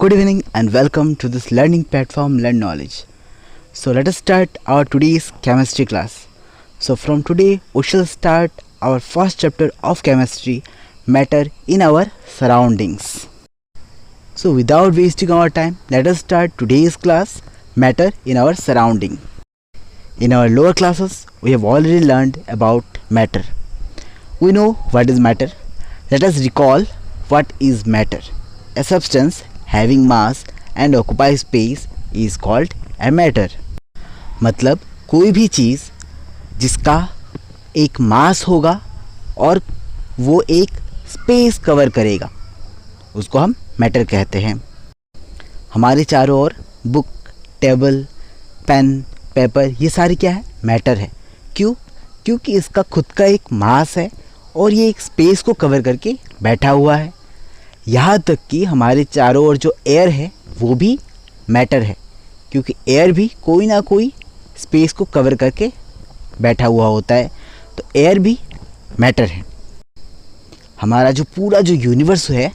Good evening and welcome to this learning platform Learn Knowledge. So let us start our today's chemistry class. So from today we shall start our first chapter of chemistry, matter in our surroundings. So without wasting our time, let us start today's class, matter in our surrounding. In our lower classes we have already learned about matter. We know what is matter. Let us recall what is matter. A substance having mass and occupy space is called a matter. मतलब कोई भी चीज़ जिसका एक मास होगा और वो एक space cover करेगा उसको हम मैटर कहते हैं. हमारे चारों ओर बुक, टेबल, पेन, पेपर ये सारी क्या है? मैटर है. क्यों? क्योंकि इसका खुद का एक मास है और ये एक स्पेस को कवर करके बैठा हुआ है. यहाँ तक कि हमारे चारों ओर जो एयर है वो भी मैटर है, क्योंकि एयर भी कोई ना कोई स्पेस को कवर करके बैठा हुआ होता है. तो एयर भी मैटर है. हमारा जो पूरा जो यूनिवर्स है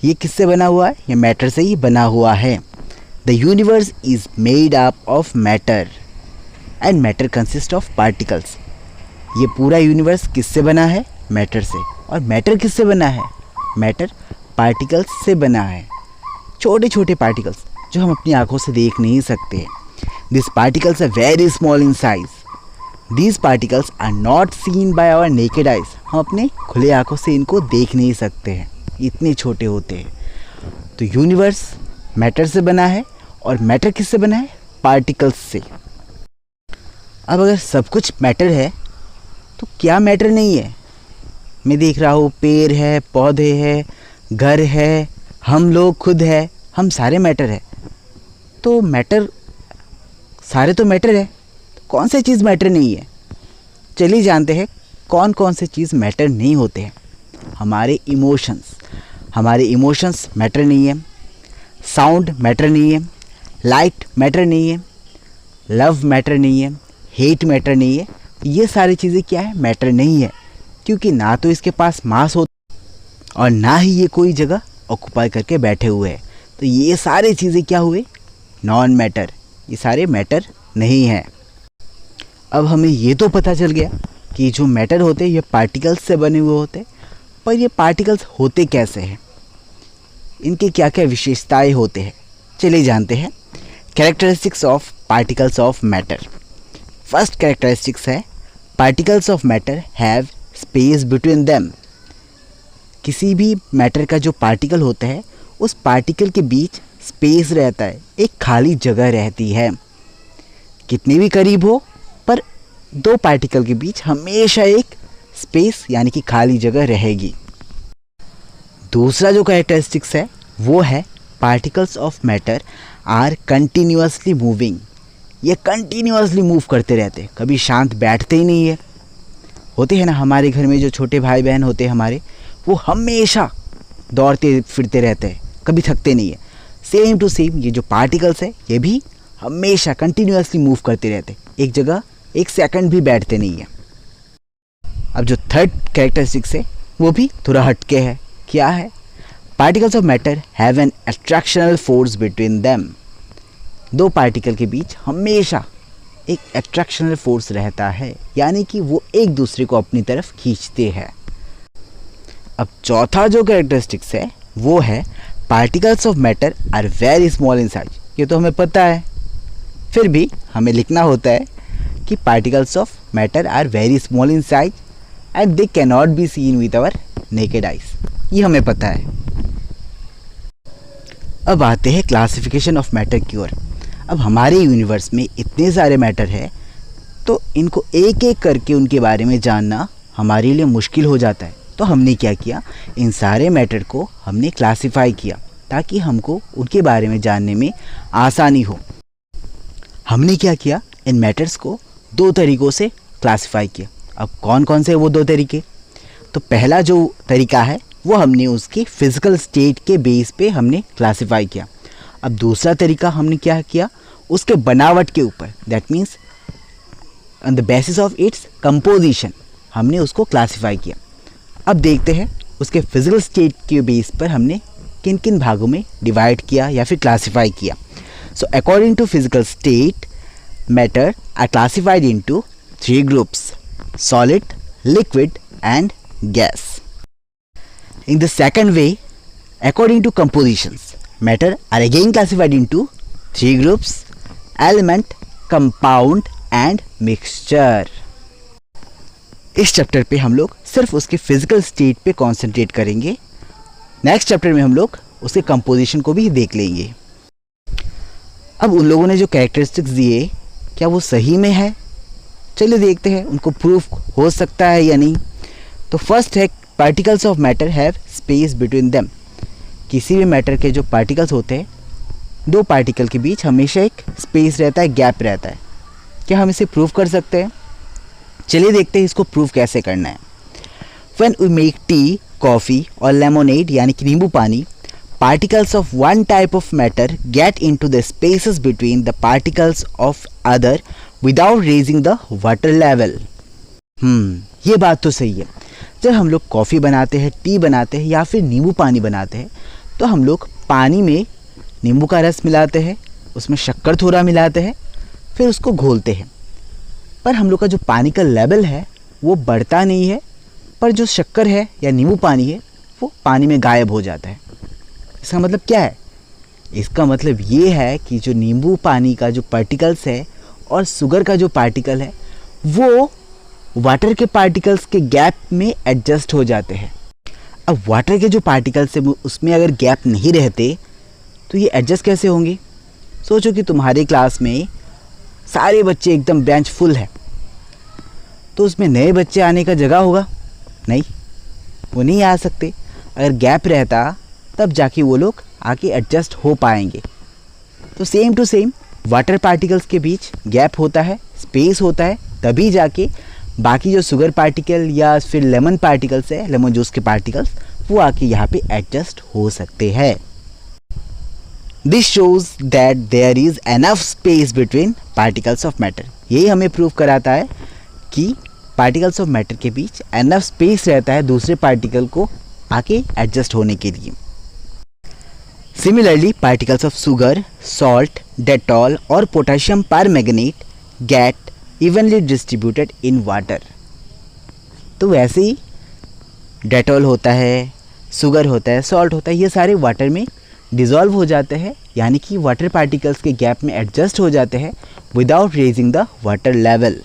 ये किससे बना हुआ है? ये मैटर से ही बना हुआ है. The universe is made up of matter and matter consist of particles. ये पूरा यूनिवर्स किससे बना है? मैटर से. और मैटर किससे बना है? मैटर पार्टिकल्स से बना है. छोटे छोटे पार्टिकल्स जो हम अपनी आंखों से देख नहीं सकते. This particles are very small in size. These particles are not seen by our naked eyes. हम अपने खुले आंखों से इनको देख नहीं सकते हैं, इतने छोटे होते हैं. तो यूनिवर्स मैटर से बना है और मैटर किससे बना है? पार्टिकल्स से. अब अगर सब कुछ मैटर है तो क्या मैटर नहीं है? मैं देख रहा हूँ पेड़ है, पौधे है, घर है, हम लोग खुद है, हम सारे मैटर है. तो मैटर सारे तो मैटर है, कौन सी चीज़ मैटर नहीं है? चलिए जानते हैं कौन कौन से चीज़ मैटर नहीं होते हैं. हमारे इमोशंस मैटर नहीं है. साउंड मैटर नहीं है. लाइट मैटर नहीं है. लव मैटर नहीं है. हेट मैटर नहीं है. ये सारी चीज़ें क्या है? मैटर नहीं है, क्योंकि ना तो इसके पास मास होता और ना ही ये कोई जगह ऑक्यूपाई करके बैठे हुए हैं. तो ये सारी चीज़ें क्या हुए? Non matter. ये सारे मैटर नहीं हैं. अब हमें ये तो पता चल गया कि जो मैटर होते हैं ये पार्टिकल्स से बने हुए होते हैं. पर ये पार्टिकल्स होते कैसे हैं? इनके क्या क्या विशेषताएं होते हैं? चलिए जानते हैं. Characteristics of particles of matter. First characteristics है particles of matter have space between them. किसी भी मैटर का जो पार्टिकल होता है उस पार्टिकल के बीच स्पेस रहता है, एक खाली जगह रहती है. कितनी भी करीब हो पर दो पार्टिकल के बीच हमेशा एक स्पेस यानी कि खाली जगह रहेगी. दूसरा जो कैरेक्टरिस्टिक्स है वो है particles of matter are continuously moving. ये कंटिन्यूअसली मूव करते रहते हैं, कभी शांत बैठते ही नहीं है. होते हैं ना हमारे घर में जो छोटे भाई बहन होते हैं हमारे, वो हमेशा दौड़ते फिरते रहते हैं, कभी थकते नहीं है. सेम टू सेम ये जो पार्टिकल्स है ये भी हमेशा कंटिन्यूअसली मूव करते रहते हैं, एक जगह एक सेकंड भी बैठते नहीं है. अब जो थर्ड कैरेक्टरिस्टिक्स है वो भी थोड़ा हटके है. क्या है? Particles of matter have an attractional force between them. दो पार्टिकल के बीच हमेशा एक अट्रैक्शनल फोर्स रहता है, यानी कि वो एक दूसरे को अपनी तरफ खींचते हैं. अब चौथा जो कैरेक्टरिस्टिक्स है वो है particles of matter are very small in size. ये तो हमें पता है, फिर भी हमें लिखना होता है कि particles of matter are very small in size and they can not be seen with our naked eyes. ये हमें पता है. अब आते हैं क्लासिफिकेशन ऑफ मैटर की ओर. अब हमारे यूनिवर्स में इतने सारे मैटर है तो इनको एक एक करके उनके बारे में जानना हमारे लिए मुश्किल हो जाता है. तो हमने क्या किया? इन सारे मैटर को हमने क्लासिफाई किया ताकि हमको उनके बारे में जानने में आसानी हो. हमने क्या किया? इन मैटर्स को दो तरीक़ों से क्लासिफाई किया. अब कौन कौन से वो दो तरीके? तो पहला जो तरीका है वो हमने उसकी फ़िज़िकल स्टेट के बेस पे हमने क्लासिफाई किया. अब दूसरा तरीका हमने क्या किया? उसके बनावट के ऊपर, that means on the basis of its composition हमने उसको क्लासिफाई किया. अब देखते हैं उसके फिजिकल स्टेट के बेस पर हमने किन किन भागों में डिवाइड किया या फिर क्लासीफाई किया। So according to physical state matter are classified into 3 groups, solid, liquid and gas. In the second way, according to compositions, matter are again classified into 3 groups, element, compound and mixture. इस chapter पे हम लोग सिर्फ उसके physical state पे concentrate करेंगे। Next chapter में हम लोग उसके कंपोजिशन को भी देख लेंगे। अब उन लोगों ने जो कैरेक्टरिस्टिक्स दिए क्या वो सही में है, चलिए देखते हैं उनको प्रूफ हो सकता है या नहीं। तो फर्स्ट है particles of matter have space between them. किसी भी मैटर के जो पार्टिकल्स होते हैं, दो पार्टिकल के बीच हमेशा एक स्पेस रहता है, गैप रहता है। क्या हम इसे प्रूव कर सकते हैं? चलिए देखते हैं इसको प्रूव कैसे करना है। When we make tea, coffee और लेमोनेड यानी कि नींबू पानी, particles of one type of matter get into the spaces between the particles of other without raising the water level. ये बात तो सही है। जब हम लोग कॉफ़ी बनाते हैं, टी बनाते हैं या फिर नींबू पानी बनाते हैं, तो हम लोग पानी में नींबू का रस मिलाते हैं, उसमें शक्कर थोड़ा मिलाते हैं, फिर उसको घोलते हैं। पर हम लोग का जो पानी का लेवल है वो बढ़ता नहीं है, पर जो शक्कर है या नींबू पानी है वो पानी में गायब हो जाता है। इसका मतलब क्या है? इसका मतलब ये है कि जो नींबू पानी का जो पार्टिकल्स है और शुगर का जो पार्टिकल है वो वाटर के पार्टिकल्स के गैप में एडजस्ट हो जाते हैं। अब वाटर के जो पार्टिकल्स है उसमें अगर गैप नहीं रहते तो ये एडजस्ट कैसे होंगे? सोचो कि तुम्हारे क्लास में सारे बच्चे एकदम बेंच फुल है, तो उसमें नए बच्चे आने का जगह होगा? नहीं, वो नहीं आ सकते। अगर गैप रहता तब जाके वो लोग आके एडजस्ट हो पाएंगे। तो same to same water particles के बीच गैप होता है, स्पेस होता है, तभी जाके बाकी जो शुगर पार्टिकल या फिर लेमन पार्टिकल्स है, लेमन जूस के पार्टिकल्स, वो आके यहाँ पे एडजस्ट हो सकते हैं। This shows that there is enough space between particles of matter. यही हमें प्रूव कराता है कि पार्टिकल्स ऑफ मैटर के बीच एनफ स्पेस रहता है दूसरे पार्टिकल को आके एडजस्ट होने के लिए। Similarly particles of sugar, salt, Dettol और potassium permanganate get evenly distributed in water. तो वैसे ही डेटॉल होता है, शुगर होता है, सॉल्ट होता है, ये सारे वाटर में डिज़ोल्व हो जाते हैं, यानी कि वाटर पार्टिकल्स के गैप में एडजस्ट हो जाते हैं without raising the water level.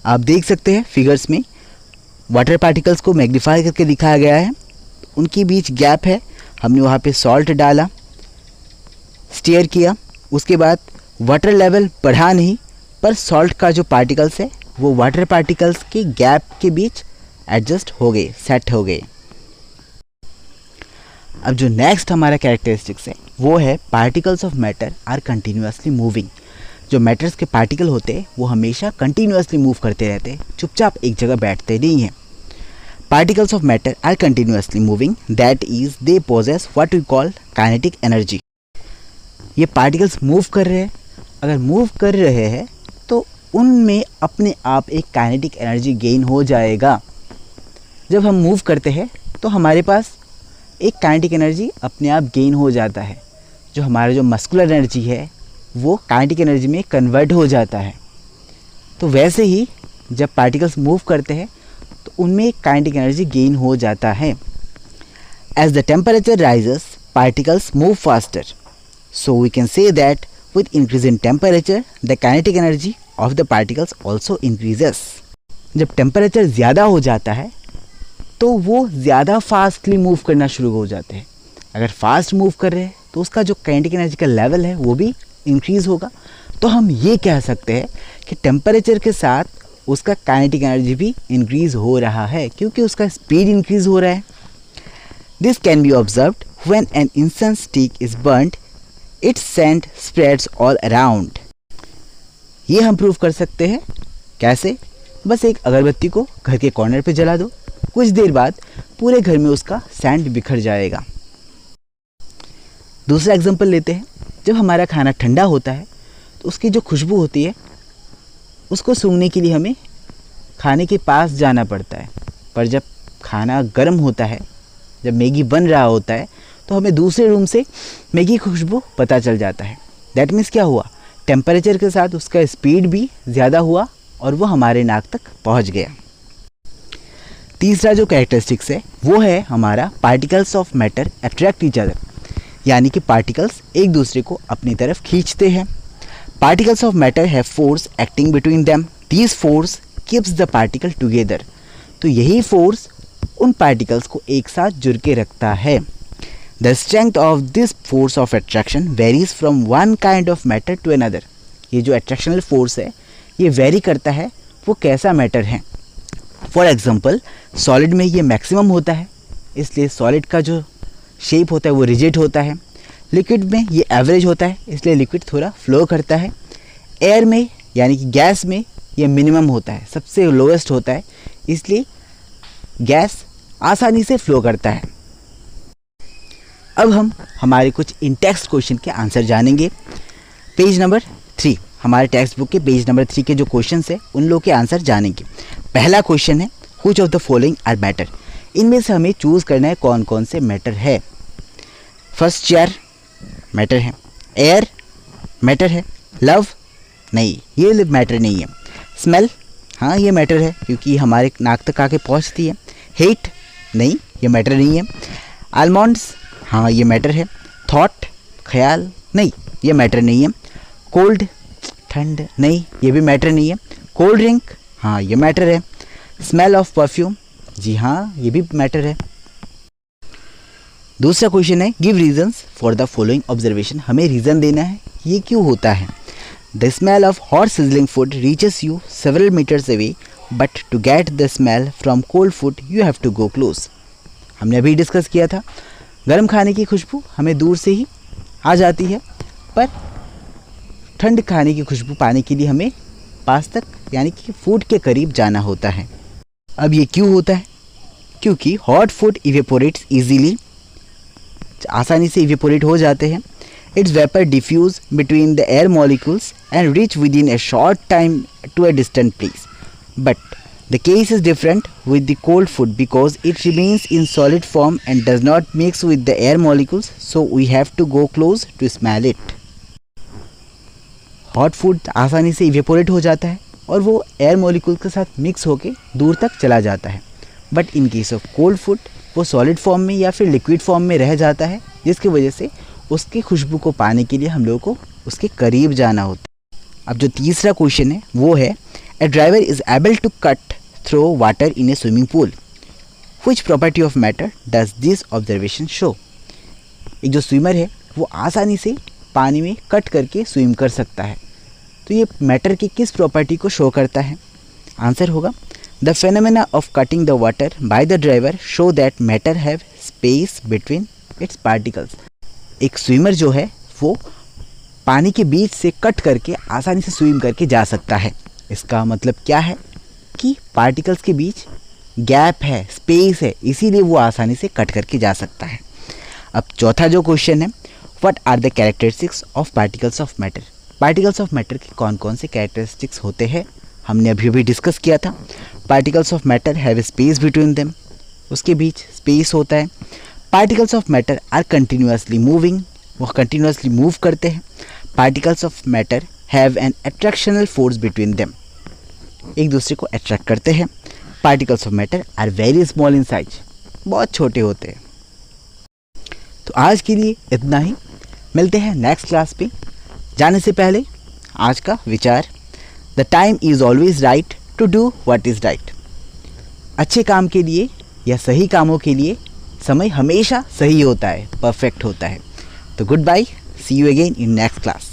आप देख सकते हैं फिगर्स में वाटर पार्टिकल्स को मैग्नीफाई करके दिखाया गया है, उनके बीच गैप है। हमने वहाँ पे सॉल्ट डाला, स्टीयर किया, उसके बाद वाटर लेवल बढ़ा नहीं, पर सॉल्ट का जो पार्टिकल्स है वो वाटर पार्टिकल्स के गैप के बीच एडजस्ट हो गए, सेट हो गए। अब जो नेक्स्ट हमारा कैरेक्टरिस्टिक्स है वो है particles of matter are continuously moving. जो मैटर्स के पार्टिकल होते हैं वो हमेशा कंटिन्यूसली मूव करते रहते हैं, चुपचाप एक जगह बैठते नहीं हैं। Particles of matter are continuously moving, that is they possess what we call kinetic energy. ये पार्टिकल्स मूव कर रहे हैं, अगर मूव कर रहे हैं तो उनमें अपने आप एक काइनेटिक एनर्जी गेन हो जाएगा। जब हम मूव करते हैं तो हमारे पास एक काइनेटिक एनर्जी अपने आप गेन हो जाता है। जो हमारा जो मस्कुलर एनर्जी है वो काइनेटिक एनर्जी में कन्वर्ट हो जाता है। तो वैसे ही जब पार्टिकल्स मूव करते हैं तो उनमें एक काइनेटिक एनर्जी गेन हो जाता है। As the temperature rises particles move faster, so we can say that with increase in temperature the kinetic energy of the particles also increases। जब टेम्परेचर ज़्यादा हो जाता है तो वो ज़्यादा फास्टली मूव करना शुरू हो जाते हैं। अगर फास्ट मूव कर रहे हैं तो उसका जो काइनेटिक एनर्जी का लेवल है वो भी इंक्रीज़ होगा। तो हम ये कह सकते हैं कि टेम्परेचर के साथ उसका काइनेटिक एनर्जी भी इंक्रीज़ हो रहा है, क्योंकि उसका स्पीड इंक्रीज़ हो रहा है। This can be observed when an incense stick is burned, its scent spreads all around. ये हम प्रूव कर सकते हैं। कैसे? बस एक अगरबत्ती को घर के कॉर्नर पे जला दो, कुछ देर बाद पूरे घर में उसका सेंट बिखर जाएगा। दूसरा एग्जांपल लेते हैं। जब हमारा खाना ठंडा होता है तो उसकी जो खुशबू होती है उसको सूंघने के लिए हमें खाने के पास जाना पड़ता है, पर जब खाना गर्म होता है जब मैगी बन रहा होता है तो हमें दूसरे रूम से मैगी की खुशबू पता चल जाता है। दैट मीन्स क्या हुआ, टेम्परेचर के साथ उसका स्पीड भी ज़्यादा हुआ और वो हमारे नाक तक पहुंच गया। तीसरा जो कैरेक्टरिस्टिक्स है वो है हमारा particles of matter attract each other, यानी कि पार्टिकल्स एक दूसरे को अपनी तरफ खींचते हैं। Particles of matter have force acting between them, this force keeps the particle together. तो यही फोर्स उन पार्टिकल्स को एक साथ जुड़ के रखता है। The strength of this force of attraction varies from one kind of matter to another. ये जो अट्रैक्शनल फोर्स है ये वेरी करता है वो कैसा मैटर है। फॉर एग्जाम्पल सॉलिड में ये मैक्सिमम होता है, इसलिए सॉलिड का जो शेप होता है वो रिजिड होता है। लिक्विड में ये एवरेज होता है, इसलिए लिक्विड थोड़ा फ्लो करता है। एयर में यानी कि गैस में ये मिनिमम होता है, सबसे लोएस्ट होता है, इसलिए गैस आसानी से फ्लो करता है। अब हम हमारे कुछ इन टेक्स्ट क्वेश्चन के आंसर जानेंगे। पेज नंबर 3, हमारे टेक्स्ट बुक के पेज नंबर 3 के जो क्वेश्चंस है उन लोगों के आंसर जानेंगे। पहला क्वेश्चन है which of the following are matter. इनमें से हमें चूज़ करना है कौन कौन से मैटर है। फर्स्ट चेयर मैटर है, एयर मैटर है, लव नहीं ये मैटर नहीं है, स्मेल हाँ ये मैटर है क्योंकि हमारे नाक तक आके पहुंचती है, हेट नहीं ये मैटर नहीं है, आलमंड्स हाँ ये मैटर है, थॉट ख्याल नहीं ये मैटर नहीं है, कोल्ड ठंड नहीं ये भी मैटर नहीं है, कोल्ड ड्रिंक हाँ ये मैटर है, स्मेल ऑफ परफ्यूम जी हाँ ये भी मैटर है। दूसरा क्वेश्चन है give reasons for the following observation. हमें रीज़न देना है ये क्यों होता है। The smell of hot sizzling food reaches you several metres away but to get the smell from cold food you have to go close. हमने अभी discuss किया था गर्म खाने की खुशबू हमें दूर से ही आ जाती है, पर ठंड खाने की खुशबू पाने के लिए हमें पास तक यानी कि फूड के करीब जाना होता है। अब ये क्यों होता है, क्योंकि हॉट फूड इवेपोरेट्स इजीली, आसानी से इवेपोरेट हो जाते हैं। Its vapour diffuse between the air molecules and reach within a short time to a distant place. But the case is different with the cold food because it remains in solid form and does not mix with the air molecules, so we have to go close to smell it. Hot food आसानी से evaporate हो जाता है और वो air molecule के साथ mix होके दूर तक चला जाता है। But in case of cold food वो सॉलिड फॉर्म में या फिर लिक्विड फॉर्म में रह जाता है, जिसकी वजह से उसकी खुशबू को पाने के लिए हम लोगों को उसके करीब जाना होता है। अब जो तीसरा क्वेश्चन है वो है a driver is able to cut through water in a swimming pool, which property of matter does this observation show. एक जो स्विमर है वो आसानी से पानी में कट करके स्विम कर सकता है, तो ये मैटर की किस प्रॉपर्टी को शो करता है। आंसर होगा the phenomena of cutting the water by the driver show that matter have space between its particles. एक स्विमर जो है वो पानी के बीच से कट करके आसानी से स्विम करके जा सकता है। इसका मतलब क्या है कि पार्टिकल्स के बीच गैप है, स्पेस है, इसीलिए वो आसानी से कट करके जा सकता है। अब चौथा जो क्वेश्चन है what are the characteristics of particles of matter. Particles of matter के कौन कौन से कैरेक्टरिस्टिक्स होते हैं, हमने अभी अभी डिस्कस किया था। Particles of matter have space between them, उसके बीच स्पेस होता है। Particles of matter are continuously moving, वो कंटिन्यूसली मूव करते हैं। Particles of matter have an attractional force between them, एक दूसरे को अट्रैक्ट करते हैं। Particles of matter are very small in size, बहुत छोटे होते हैं। तो आज के लिए इतना ही, मिलते हैं नेक्स्ट क्लास पे। जाने से पहले आज का विचार, the time is always right to do what is right. अच्छे काम के लिए या सही कामों के लिए समय हमेशा सही होता है, परफेक्ट होता है। तो goodbye, see you again in next class.